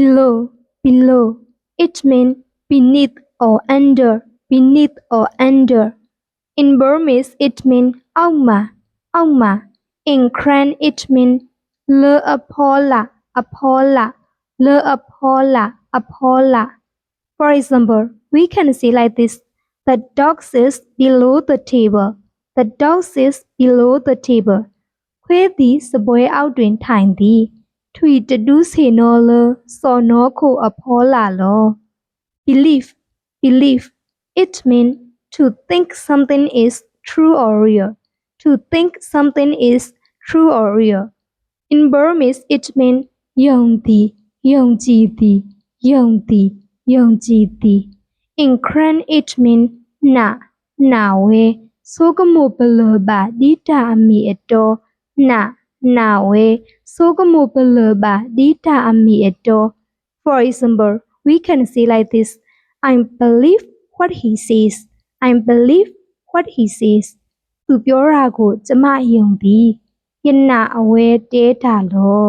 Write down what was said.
below, below. It means beneath or under, beneath or under. In Burmese, it means Auma, Auma. In Karen, it means Le Apola, Apola, Le Apola, Apola. For example, we can say like this. The dog sits below the table. The dog sits below the table. ခွေးသည်စပွဲအောက်တွင်ထိုင်သည်ထွေတတူးစေနောလစော်နောခိုအဖောလာလော Belief, belief. It means to think something is true or real. To think something is true or real. In Burmese, it means ယုံသည်ယုံကြည်သည်ယုံသည်ယုံကြည်သည် In Karen, it means နာဝဲဆိုကမိုပလဘာဒီတာအမီအတော်နာဝဲဆိုကမိုပလဘာဒီတာအမီအတော် For example, we can say like this. I believe what he says. I believe what he says. သူပြောတာကိုကျမယုံသည်ယနာအဝဲတဲတာလော